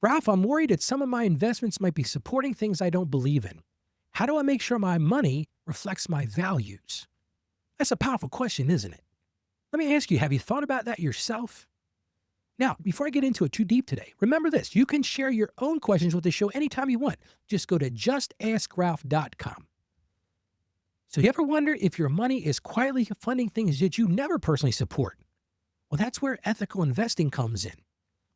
Ralph, I'm worried that some of my investments might be supporting things I don't believe in. How do I make sure my money reflects my values? That's a powerful question, isn't it? Let me ask you, have you thought about that yourself? Now, before I get into it too deep today, remember this. You can share your own questions with the show anytime you want. Just go to jutaskralph.com. So you ever wonder if your money is quietly funding things that you never personally support? Well, that's where ethical investing comes in.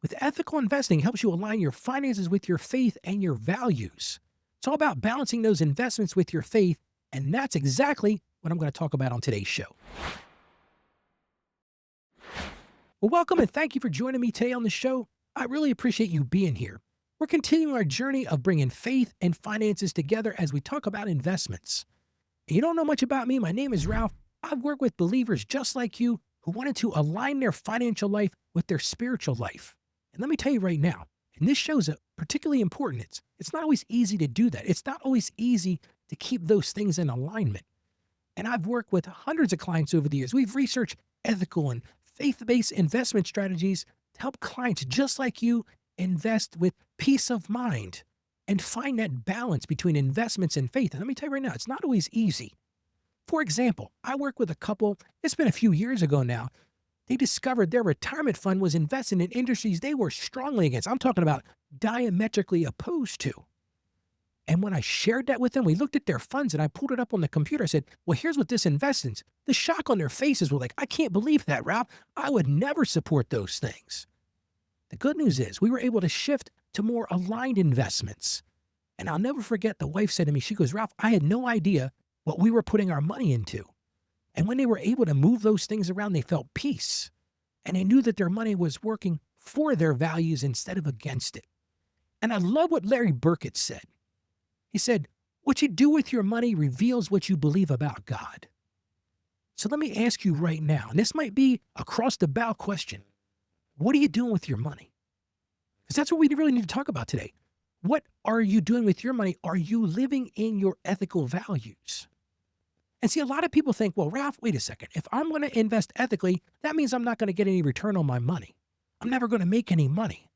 With ethical investing, it helps you align your finances with your faith and your values. It's all about balancing those investments with your faith, and that's exactly what I'm going to talk about on today's show. Well, welcome and thank you for joining me today on the show. I really appreciate you being here. We're continuing our journey of bringing faith and finances together as we talk about investments. And you don't know much about me. My name is Ralph. I've worked with believers just like you who wanted to align their financial life with their spiritual life. And let me tell you right now, and this shows it particularly important, it's not always easy to do that. It's not always easy to keep those things in alignment. And I've worked with hundreds of clients over the years. We've researched ethical and faith-based investment strategies to help clients just like you invest with peace of mind and find that balance between investments and faith. And let me tell you right now, it's not always easy. For example, I work with a couple, it's been a few years ago now. They discovered their retirement fund was investing in industries they were strongly against. I'm talking about diametrically opposed to. And when I shared that with them, we looked at their funds and I pulled it up on the computer. I said, well, here's what this invests in. The shock on their faces was like, I can't believe that, Ralph. I would never support those things. The good news is we were able to shift to more aligned investments. And I'll never forget, the wife said to me, she goes, Ralph, I had no idea what we were putting our money into. And when they were able to move those things around, they felt peace. And they knew that their money was working for their values instead of against it. And I love what Larry Burkett said. He said, what you do with your money reveals what you believe about God. So let me ask you right now, and this might be a cross-the-bow question. What are you doing with your money? Because that's what we really need to talk about today. What are you doing with your money? Are you living in your ethical values? And see, a lot of people think, well, Ralph, wait a second. If I'm going to invest ethically, that means I'm not going to get any return on my money. I'm never going to make any money.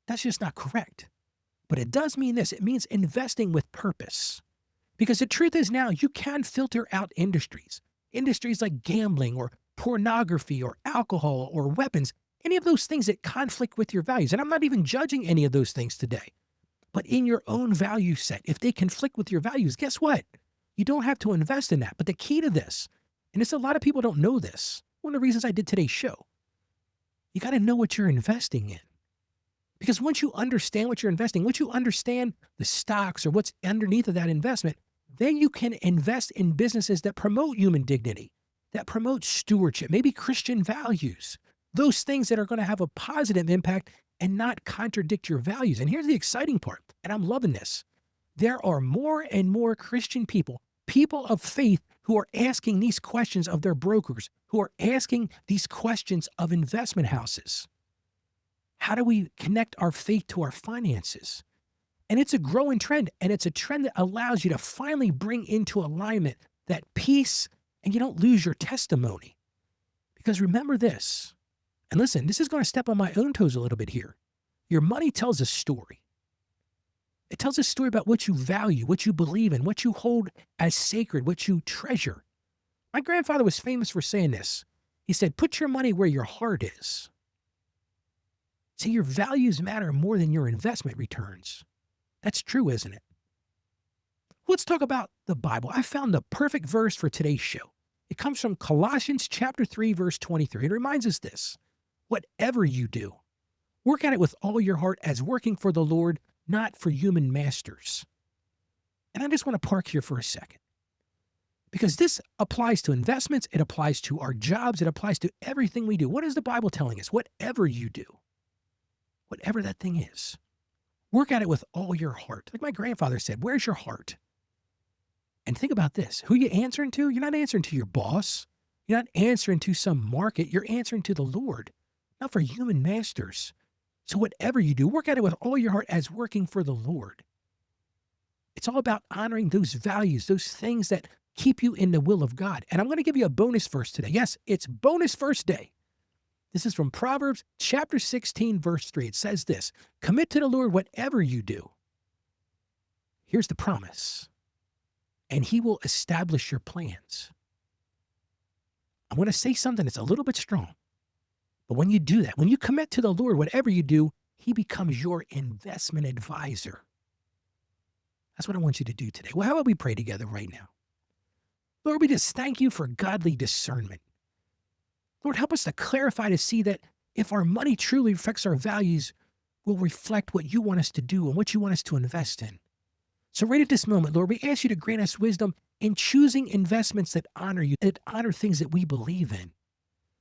That's just not correct. But it does mean this. It means investing with purpose. Because the truth is now you can filter out industries. Industries like gambling or pornography or alcohol or weapons, any of those things that conflict with your values. And I'm not even judging any of those things today. But in your own value set, if they conflict with your values, guess what? You don't have to invest in that. But the key to this, and it's a lot of people don't know this, one of the reasons I did today's show, you got to know what you're investing in. Because once you understand what you're investing, once you understand the stocks or what's underneath of that investment, then you can invest in businesses that promote human dignity, that promote stewardship, maybe Christian values, those things that are going to have a positive impact and not contradict your values. And here's the exciting part, and I'm loving this. There are more and more Christian people, people of faith, who are asking these questions of their brokers, who are asking these questions of investment houses. How do we connect our faith to our finances? And it's a growing trend, and it's a trend that allows you to finally bring into alignment that peace, and you don't lose your testimony. Because remember this, and listen, this is going to step on my own toes a little bit here. Your money tells a story. It tells a story about what you value, what you believe in, what you hold as sacred, what you treasure. My grandfather was famous for saying this. He said, put your money where your heart is. See, your values matter more than your investment returns. That's true, isn't it? Let's talk about the Bible. I found the perfect verse for today's show. It comes from Colossians chapter 3, verse 23. It reminds us this. Whatever you do, work at it with all your heart as working for the Lord, not for human masters. And I just want to park here for a second. Because this applies to investments, it applies to our jobs, it applies to everything we do. What is the Bible telling us? Whatever you do, whatever that thing is, work at it with all your heart. Like my grandfather said, where's your heart? And think about this. Who you answering to? You're not answering to your boss. You're not answering to some market. You're answering to the Lord, not for human masters. So whatever you do, work at it with all your heart as working for the Lord. It's all about honoring those values, those things that keep you in the will of God. And I'm going to give you a bonus verse today. Yes, it's bonus verse day. This is from Proverbs chapter 16, verse 3. It says this, commit to the Lord whatever you do. Here's the promise. And he will establish your plans. I want to say something that's a little bit strong. But when you do that, when you commit to the Lord, whatever you do, he becomes your investment advisor. That's what I want you to do today. Well, how about we pray together right now? Lord, we just thank you for godly discernment. Lord, help us to clarify to see that if our money truly reflects our values, we'll reflect what you want us to do and what you want us to invest in. So right at this moment, Lord, we ask you to grant us wisdom in choosing investments that honor you, that honor things that we believe in.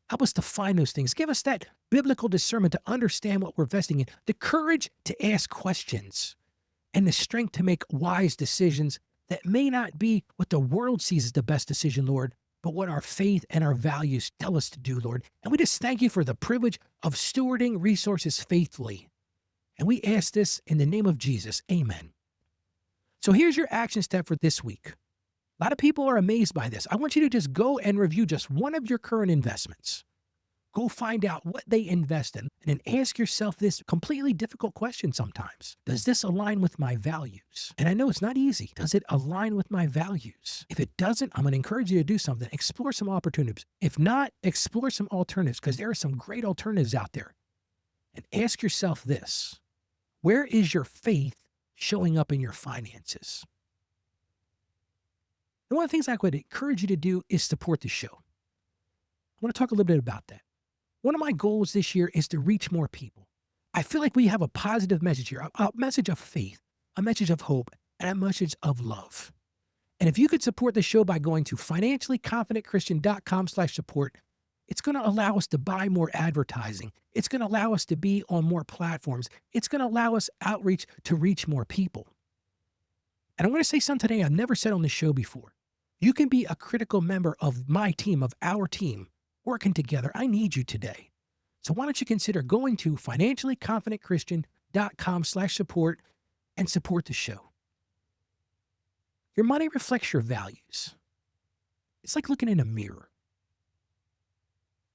Help us to find those things. Give us that biblical discernment to understand what we're investing in, the courage to ask questions, and the strength to make wise decisions that may not be what the world sees as the best decision, Lord, but what our faith and our values tell us to do, Lord. And we just thank you for the privilege of stewarding resources faithfully. And we ask this in the name of Jesus. Amen. So here's your action step for this week. A lot of people are amazed by this. I want you to just go and review just one of your current investments. Go find out what they invest in and then ask yourself this completely difficult question sometimes. Does this align with my values? And I know it's not easy. Does it align with my values? If it doesn't, I'm going to encourage you to do something. Explore some opportunities. If not, explore some alternatives because there are some great alternatives out there. And ask yourself this. Where is your faith showing up in your finances? And one of the things I would encourage you to do is support the show. I want to talk a little bit about that. One of my goals this year is to reach more people. I feel like we have a positive message here, a message of faith, a message of hope, and a message of love. And if you could support the show by going to financiallyconfidentchristian.com/support, it's going to allow us to buy more advertising. It's going to allow us to be on more platforms. It's going to allow us outreach to reach more people. And I'm going to say something today I've never said on the show before. You can be a critical member of my team, of our team, working together. I need you today. So why don't you consider going to financiallyconfidentchristian.com/support and support the show. Your money reflects your values. It's like looking in a mirror.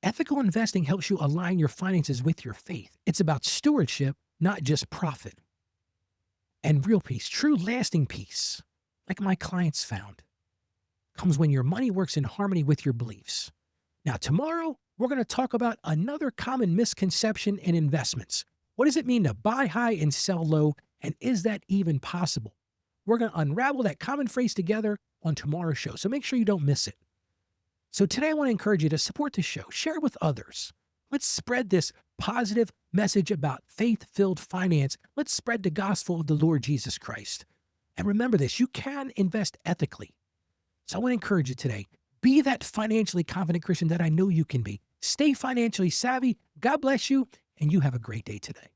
Ethical investing helps you align your finances with your faith. It's about stewardship, not just profit. And real peace, true lasting peace, like my clients found, comes when your money works in harmony with your beliefs. Now, tomorrow, we're going to talk about another common misconception in investments. What does it mean to buy high and sell low? And is that even possible? We're going to unravel that common phrase together on tomorrow's show. So make sure you don't miss it. So today I want to encourage you to support the show. Share it with others. Let's spread this positive message about faith-filled finance. Let's spread the gospel of the Lord Jesus Christ. And remember this, you can invest ethically. So I want to encourage you today. Be that financially confident Christian that I know you can be. Stay financially savvy. God bless you, and you have a great day today.